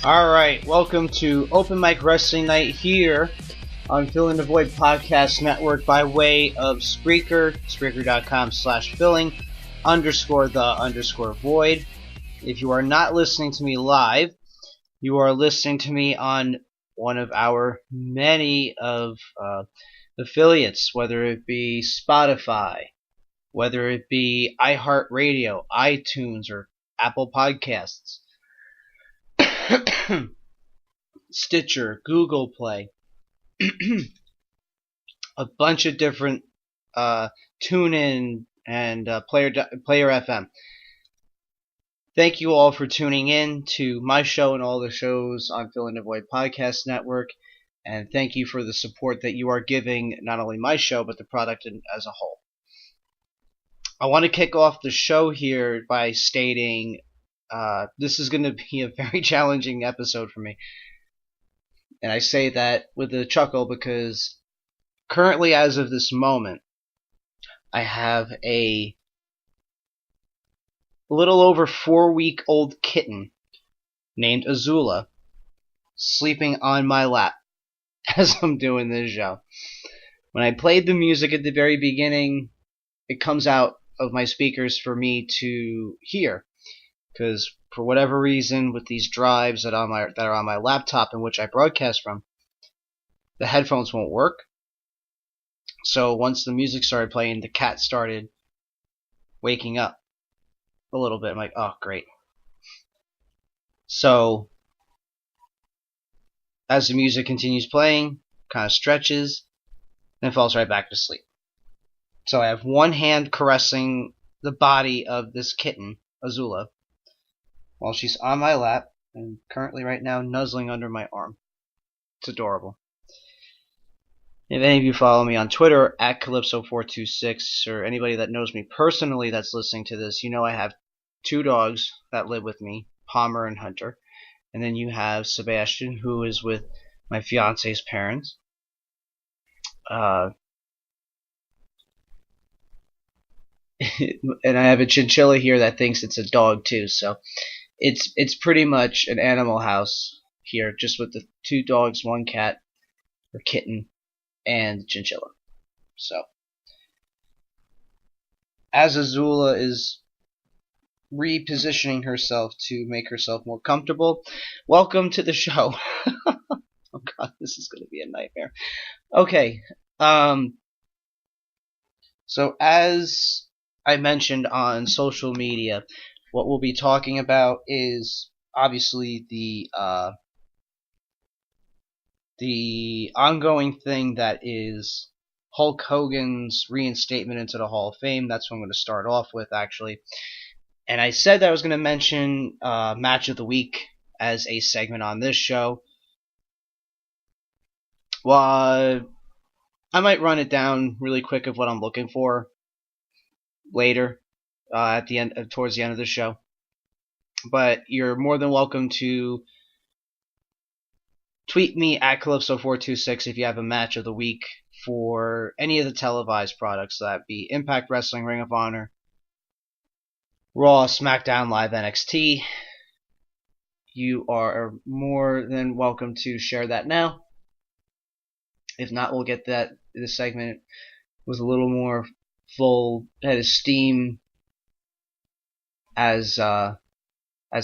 Alright, welcome to Open Mic Wrestling Night here on Filling the Void Podcast Network by way of Spreaker, Spreaker.com/filling_the_void. If you are not listening to me live, you are listening to me on one of our many of affiliates, whether it be Spotify, whether it be iHeartRadio, iTunes, or Apple Podcasts. Stitcher, Google Play, a bunch of different TuneIn and Player FM. Thank you all for tuning in to my show and all the shows on Filling the Void Podcast Network, and thank you for the support that you are giving not only my show but the product as a whole. I want to kick off the show here by stating this is going to be a very challenging episode for me. And I say that with a chuckle because currently, as of this moment, I have a little over 4-week-old kitten named Azula sleeping on my lap as I'm doing this show. When I played the music at the very beginning, it comes out of my speakers for me to hear. Because for whatever reason, with these drives that are on my laptop in which I broadcast from, the headphones won't work. So once the music started playing, the cat started waking up a little bit. I'm like, oh, great. So as the music continues playing, kind of stretches, and falls right back to sleep. So I have one hand caressing the body of this kitten, Azula, while she's on my lap and currently right now nuzzling under my arm. It's adorable. If any of you follow me on Twitter at Kalypso426, or anybody that knows me personally that's listening to this, you know I have 2 dogs that live with me, Palmer and Hunter. And then you have Sebastian, who is with my fiance's parents. And I have a chinchilla here that thinks it's a dog too, so it's pretty much an animal house here, just with the 2 dogs, 1 cat, or kitten, and chinchilla. So, as Azula is repositioning herself to make herself more comfortable, welcome to the show. Oh god, this is going to be a nightmare. Okay. So as I mentioned on social media, what we'll be talking about is obviously the ongoing thing that is Hulk Hogan's reinstatement into the Hall of Fame. That's what I'm going to start off with, actually. And I said that I was going to mention Match of the Week as a segment on this show. Well, I might run it down really quick of what I'm looking for later at the end, towards the end of the show. But you're more than welcome to tweet me at Kalypso426 if you have a match of the week for any of the televised products. So that be Impact Wrestling, Ring of Honor, Raw, SmackDown, Live, NXT. You are more than welcome to share that now. If not, we'll get this segment with a little more full head of steam as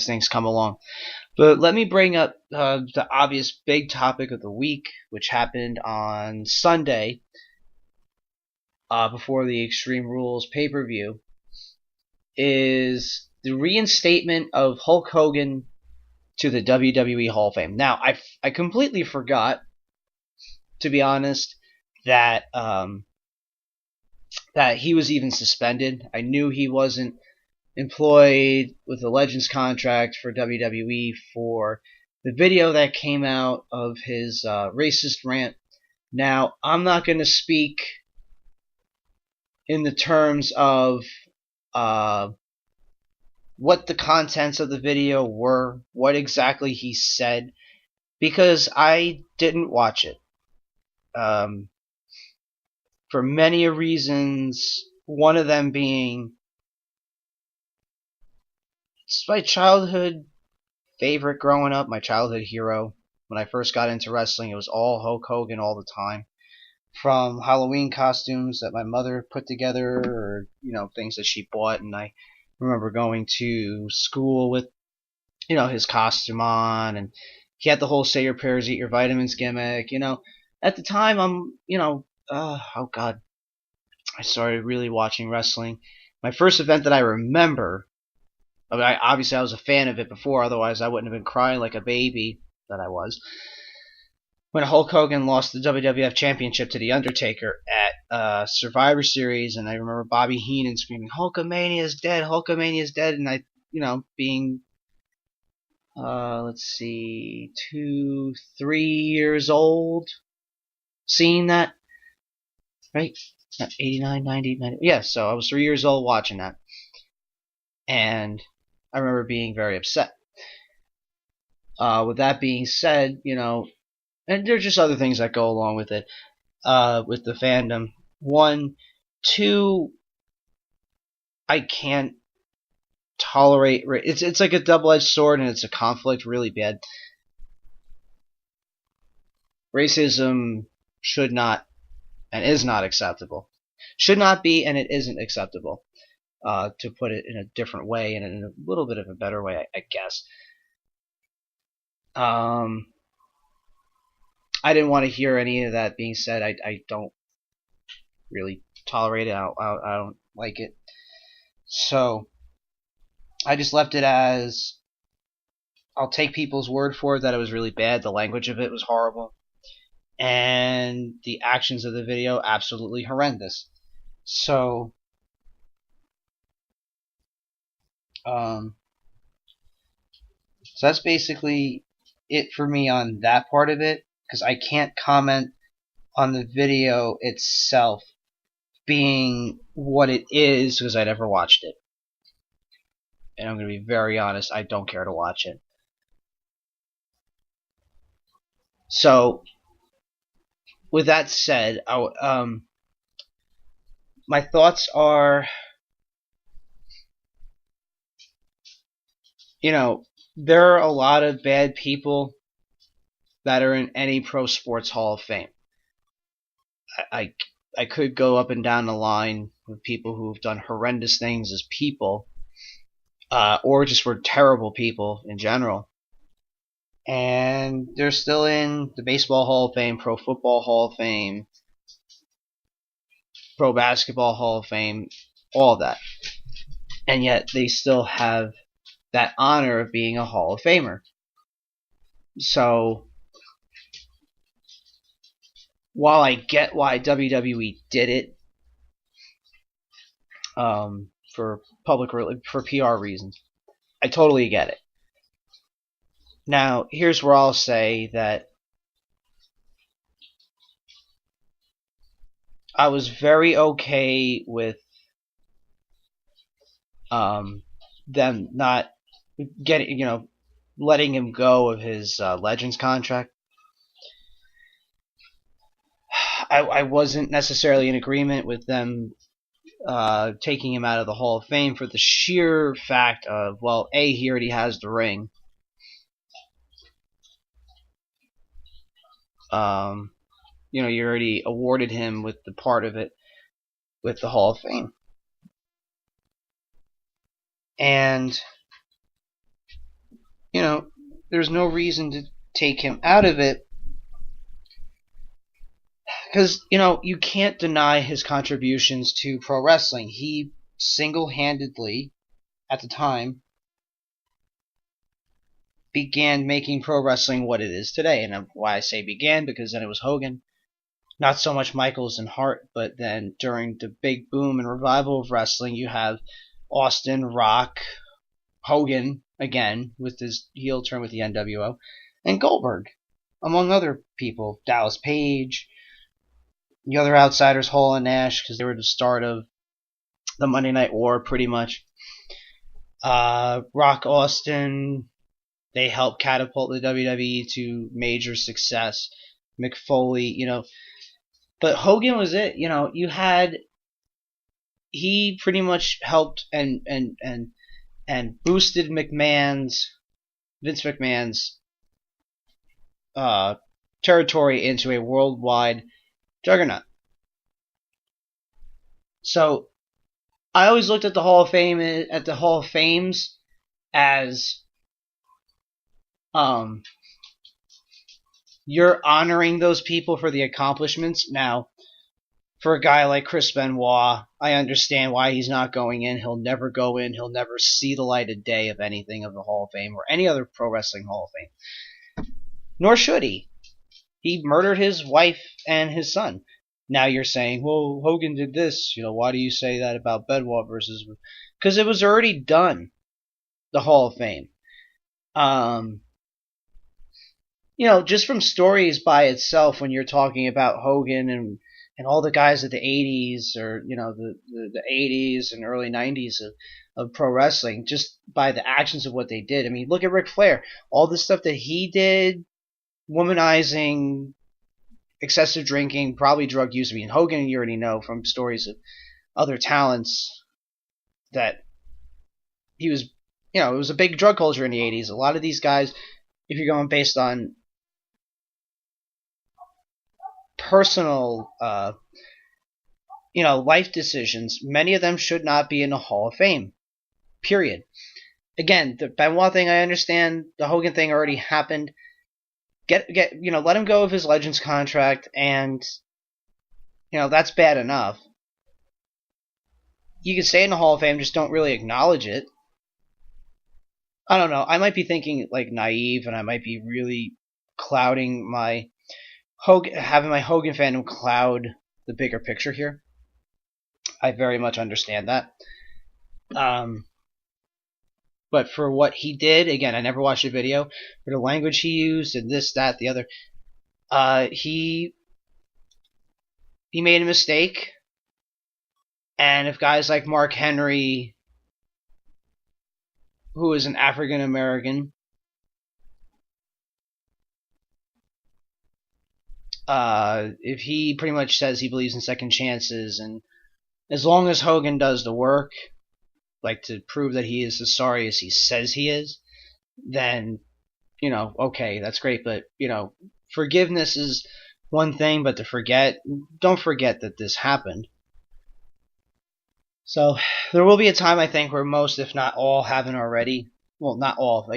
things come along. But let me bring up the obvious big topic of the week, which happened on Sunday before the Extreme Rules pay-per-view, is the reinstatement of Hulk Hogan to the WWE Hall of Fame. Now, I completely forgot, to be honest, that that he was even suspended. I knew he wasn't employed with a Legends contract for WWE for the video that came out of his racist rant. Now, I'm not going to speak in the terms of what the contents of the video were, what exactly he said, because I didn't watch it. For many reasons, one of them being it's my childhood favorite growing up, my childhood hero. When I first got into wrestling, it was all Hulk Hogan all the time. From Halloween costumes that my mother put together, or things that she bought, and I remember going to school with his costume on, and he had the whole say your prayers, eat your vitamins gimmick. At the time, oh god, I started really watching wrestling. My first event that I remember, obviously I was a fan of it before, otherwise I wouldn't have been crying like a baby that I was, when Hulk Hogan lost the WWF Championship to The Undertaker at Survivor Series, and I remember Bobby Heenan screaming, Hulkamania is dead, Hulkamania is dead, and I, being, 2, 3 years old, seeing that, right? 89, 90, 90, yeah, so I was 3 years old watching that, and I remember being very upset. With that being said, and there's just other things that go along with it, with the fandom. 1, 2, I can't tolerate. It's like a double-edged sword, and it's a conflict really bad. Racism should not and is not acceptable. Should not be, and it isn't acceptable. To put it in a different way, and in a little bit of a better way, I guess. I didn't want to hear any of that being said. I don't really tolerate it. I don't like it. So I just left it as, I'll take people's word for it that it was really bad. The language of it was horrible. And the actions of the video, absolutely horrendous. So that's basically it for me on that part of it, because I can't comment on the video itself being what it is, because I never watched it. And I'm going to be very honest, I don't care to watch it. So, with that said, my thoughts are, there are a lot of bad people that are in any pro sports Hall of Fame. I could go up and down the line with people who've done horrendous things as people, or just were terrible people in general. And they're still in the Baseball Hall of Fame, Pro Football Hall of Fame, Pro Basketball Hall of Fame, all of that. And yet they still have that honor of being a Hall of Famer. So, while I get why WWE did it, for PR reasons, I totally get it. Now, here's where I'll say that I was very okay with them not getting, letting him go of his Legends contract. I wasn't necessarily in agreement with them taking him out of the Hall of Fame for the sheer fact of, well, A, he already has the ring. You already awarded him with the part of it with the Hall of Fame. And, there's no reason to take him out of it. Because, you can't deny his contributions to pro wrestling. He single-handedly, at the time, began making pro wrestling what it is today. And why I say began, because then it was Hogan. Not so much Michaels and Hart, but then during the big boom and revival of wrestling, you have Austin, Rock, Hogan, again, with his heel turn with the NWO, and Goldberg, among other people. Dallas Page, the other outsiders, Hall and Nash, because they were the start of the Monday Night War, pretty much. Rock, Austin, they helped catapult the WWE to major success. Mick Foley, But Hogan was it. He pretty much helped and boosted Vince McMahon's territory into a worldwide juggernaut. So I always looked at the Hall of Fames as you're honoring those people for the accomplishments. Now, for a guy like Chris Benoit, I understand why he's not going in. He'll never go in. He'll never see the light of day of anything of the Hall of Fame or any other pro wrestling Hall of Fame. Nor should he. He murdered his wife and his son. Now you're saying, well, Hogan did this. Why do you say that about Benoit versus... Because it was already done, the Hall of Fame. Just from stories by itself, when you're talking about Hogan and all the guys of the 80s or, the 80s and early 90s of pro wrestling, just by the actions of what they did. I mean, look at Ric Flair. All the stuff that he did, womanizing, excessive drinking, probably drug use. I mean, Hogan, you already know from stories of other talents that he was, it was a big drug culture in the 80s. A lot of these guys, if you're going based on personal, life decisions, many of them should not be in the Hall of Fame. Period. Again, the Benoit thing, I understand. The Hogan thing already happened. Let him go of his Legends contract, and, that's bad enough. You can stay in the Hall of Fame, just don't really acknowledge it. I don't know. I might be thinking, naive, and I might be really clouding my having my Hogan fandom cloud the bigger picture here. I very much understand that. But for what he did, again, I never watched a video, for the language he used and this, that, the other, he made a mistake. And if guys like Mark Henry, who is an African American, if he pretty much says he believes in second chances, and as long as Hogan does the work, to prove that he is as sorry as he says he is, then, okay, that's great. But, forgiveness is one thing, but don't forget that this happened. So, there will be a time, I think, where most, if not all, haven't already. Well, not all.